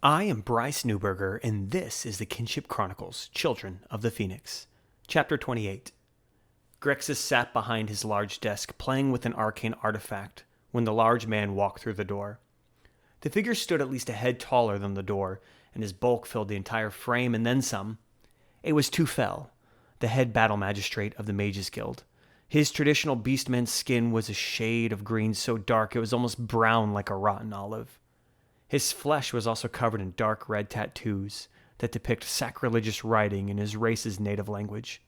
I am Bryce Newberger, and this is the Kinship Chronicles, Children of the Phoenix. Chapter 28. Grexus sat behind his large desk, playing with an arcane artifact, when the large man walked through the door. The figure stood at least a head taller than the door, and his bulk filled the entire frame and then some. It was Tufel, the head battle magistrate of the Mages Guild. His traditional beastman's skin was a shade of green so dark it was almost brown like a rotten olive. His flesh was also covered in dark red tattoos that depict sacrilegious writing in his race's native language.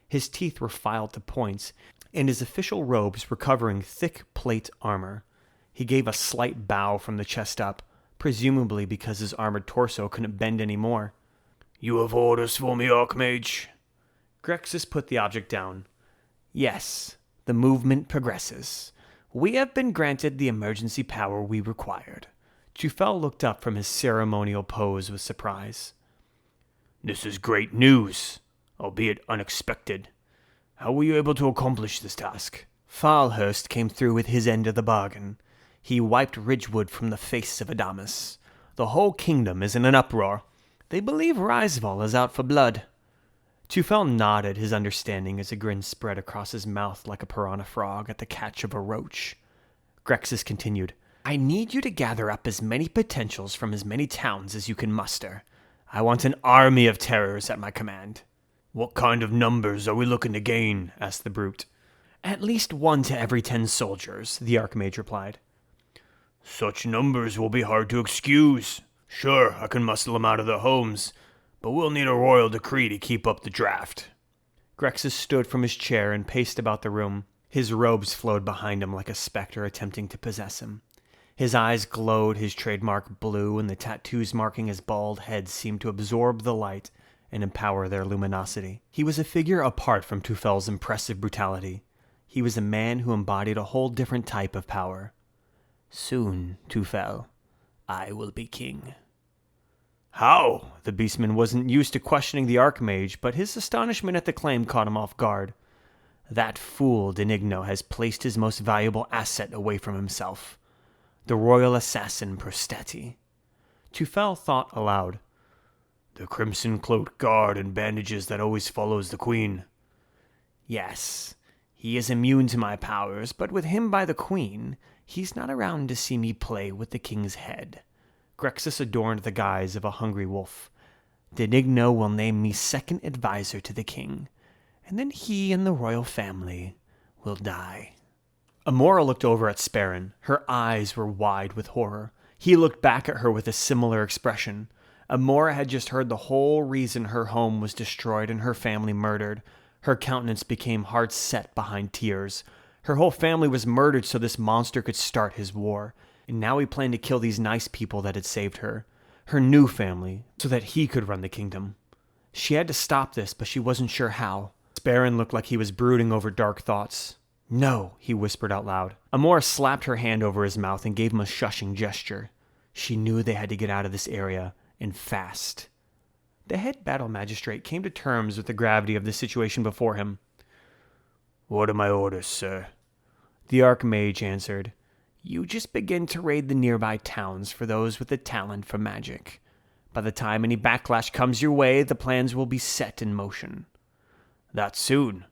His teeth were filed to points, and his official robes were covering thick plate armor. He gave a slight bow from the chest up, presumably because his armored torso couldn't bend anymore. "You have orders for me, Archmage?" Grexus put the object down. "Yes, the movement progresses. We have been granted the emergency power we required." Tufel looked up from his ceremonial pose with surprise. "This is great news, albeit unexpected. How were you able to accomplish this task?" Falhurst came through with his end of the bargain. He wiped Ridgewood from the face of Adamus. The whole kingdom is in an uproar. They believe Riseval is out for blood. Tufel nodded his understanding as a grin spread across his mouth like a piranha frog at the catch of a roach. Grexus continued, "I need you to gather up as many potentials from as many towns as you can muster. I want an army of terrors at my command." "What kind of numbers are we looking to gain?" asked the brute. "At least 1 to every 10 soldiers," the Archmage replied. "Such numbers will be hard to excuse. Sure, I can muscle them out of their homes, but we'll need a royal decree to keep up the draft." Grexus stood from his chair and paced about the room. His robes flowed behind him like a specter attempting to possess him. His eyes glowed his trademark blue, and the tattoos marking his bald head seemed to absorb the light and empower their luminosity. He was a figure apart from Tufel's impressive brutality. He was a man who embodied a whole different type of power. "Soon, Tufel, I will be king." "How?" The beastman wasn't used to questioning the Archmage, but his astonishment at the claim caught him off guard. "That fool Denigno has placed his most valuable asset away from himself. The royal assassin Prostati." Tufel thought aloud. "The crimson-cloaked guard and bandages that always follows the queen." "Yes, he is immune to my powers, but with him by the queen, he's not around to see me play with the king's head." Grexus adorned the guise of a hungry wolf. "Denigno will name me second advisor to the king, and then he and the royal family will die." Amora looked over at Sparren. Her eyes were wide with horror. He looked back at her with a similar expression. Amora had just heard the whole reason her home was destroyed and her family murdered. Her countenance became hard set behind tears. Her whole family was murdered so this monster could start his war. And now he planned to kill these nice people that had saved her. Her new family, so that he could run the kingdom. She had to stop this, but she wasn't sure how. Sparren looked like he was brooding over dark thoughts. "No," he whispered out loud. Amora slapped her hand over his mouth and gave him a shushing gesture. She knew they had to get out of this area, and fast. The head battle magistrate came to terms with the gravity of the situation before him. "What are my orders, sir?" The Archmage answered, "You just begin to raid the nearby towns for those with the talent for magic. By the time any backlash comes your way, the plans will be set in motion." "That soon?"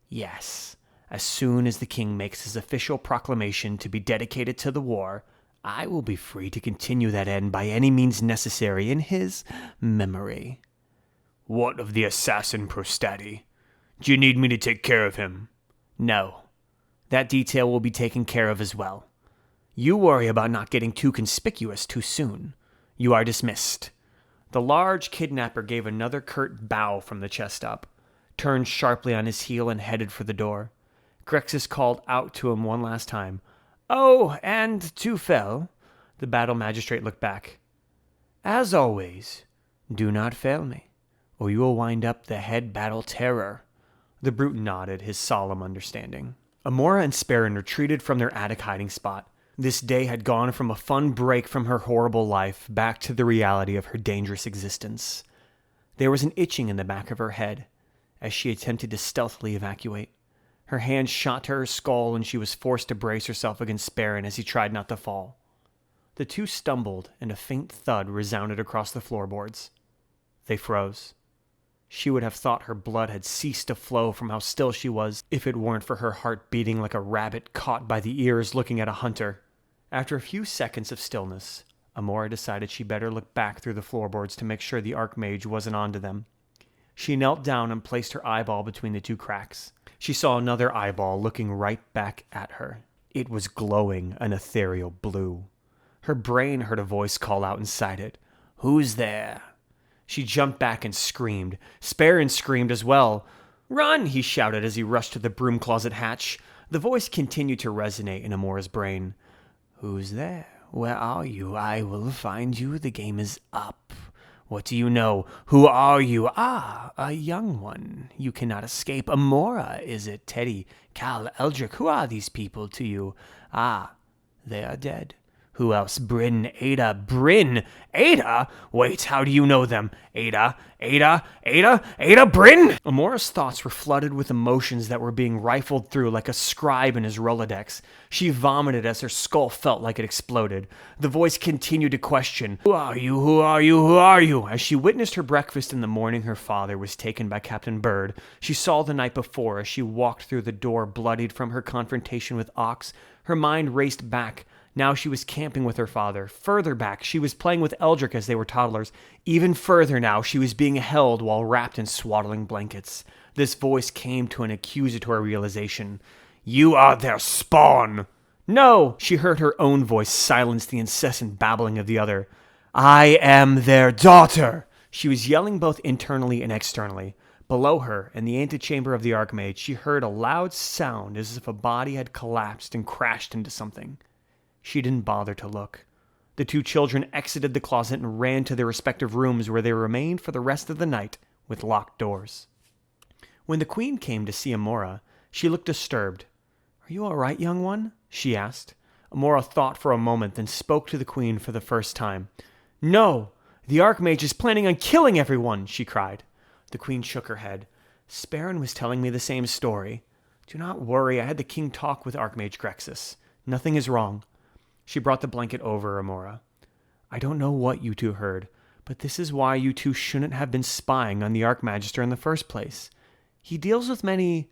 "Yes. As soon as the king makes his official proclamation to be dedicated to the war, I will be free to continue that end by any means necessary in his memory." "What of the assassin Prostati? Do you need me to take care of him?" "No. That detail will be taken care of as well. You worry about not getting too conspicuous too soon. You are dismissed." The large kidnapper gave another curt bow from the chest up, turned sharply on his heel and headed for the door. Grexus called out to him one last time. "Oh, and Tufel." The battle magistrate looked back. "As always, do not fail me, or you will wind up the head battle terror." The brute nodded his solemn understanding. Amora and Sparren retreated from their attic hiding spot. This day had gone from a fun break from her horrible life back to the reality of her dangerous existence. There was an itching in the back of her head as she attempted to stealthily evacuate. Her hand shot to her skull, and she was forced to brace herself against Sparren as he tried not to fall. The two stumbled, and a faint thud resounded across the floorboards. They froze. She would have thought her blood had ceased to flow from how still she was if it weren't for her heart beating like a rabbit caught by the ears looking at a hunter. After a few seconds of stillness, Amora decided she better look back through the floorboards to make sure the Archmage wasn't onto them. She knelt down and placed her eyeball between the two cracks. She saw another eyeball looking right back at her. It was glowing an ethereal blue. Her brain heard a voice call out inside it. "Who's there?" She jumped back and screamed. Sparren screamed as well. "Run!" he shouted as he rushed to the broom closet hatch. The voice continued to resonate in Amora's brain. "Who's there? Where are you? I will find you. The game is up. What do you know? Who are you? Ah, a young one. You cannot escape. Amora, is it? Teddy, Cal, Eldrich, who are these people to you? Ah, they are dead. Who else? Bryn, Ada, Bryn, Ada? Wait, how do you know them? Ada, Bryn? Amora's thoughts were flooded with emotions that were being rifled through like a scribe in his Rolodex. She vomited as her skull felt like it exploded. The voice continued to question, "Who are you? Who are you? Who are you?" As she witnessed her breakfast in the morning her father was taken by Captain Bird, she saw the night before as she walked through the door bloodied from her confrontation with Ox. Her mind raced back. Now she was camping with her father. Further back, she was playing with Eldrich as they were toddlers. Even further now, she was being held while wrapped in swaddling blankets. This voice came to an accusatory realization. "You are their spawn!" "No!" She heard her own voice silence the incessant babbling of the other. "I am their daughter!" She was yelling both internally and externally. Below her, in the antechamber of the Archmage, she heard a loud sound as if a body had collapsed and crashed into something. She didn't bother to look. The two children exited the closet and ran to their respective rooms where they remained for the rest of the night with locked doors. When the Queen came to see Amora, she looked disturbed. "Are you all right, young one?" she asked. Amora thought for a moment, then spoke to the Queen for the first time. "No! The Archmage is planning on killing everyone!" she cried. The Queen shook her head. "Sparren was telling me the same story. Do not worry, I had the King talk with Archmage Grexis. Nothing is wrong." She brought the blanket over Amora. "I don't know what you two heard, but this is why you two shouldn't have been spying on the Archmagister in the first place. He deals with many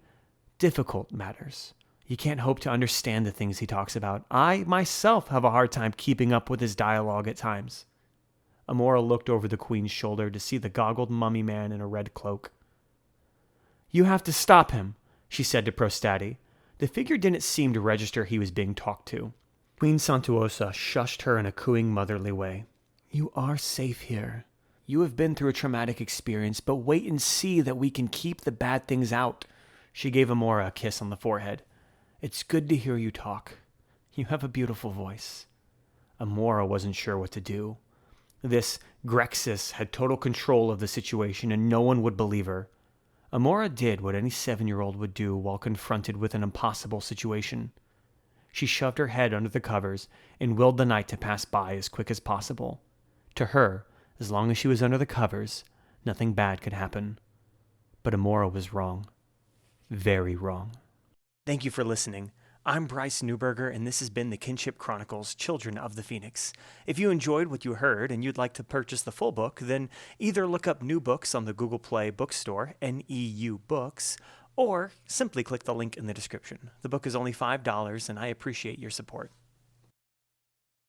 difficult matters. You can't hope to understand the things he talks about. I, myself, have a hard time keeping up with his dialogue at times." Amora looked over the Queen's shoulder to see the goggled mummy man in a red cloak. "You have to stop him," she said to Prostati. The figure didn't seem to register he was being talked to. Queen Santuosa shushed her in a cooing motherly way. "You are safe here. You have been through a traumatic experience, but wait and see that we can keep the bad things out." She gave Amora a kiss on the forehead. "It's good to hear you talk. You have a beautiful voice." Amora wasn't sure what to do. This Grexis had total control of the situation and no one would believe her. Amora did what any 7-year-old would do while confronted with an impossible situation. She shoved her head under the covers and willed the night to pass by as quick as possible. To her, as long as she was under the covers, nothing bad could happen. But Amora was wrong. Very wrong. Thank you for listening. I'm Bryce Newberger, and this has been the Kinship Chronicles, Children of the Phoenix. If you enjoyed what you heard and you'd like to purchase the full book, then either look up New Books on the Google Play bookstore, NEU Books, or simply click the link in the description. The book is only $5, and I appreciate your support.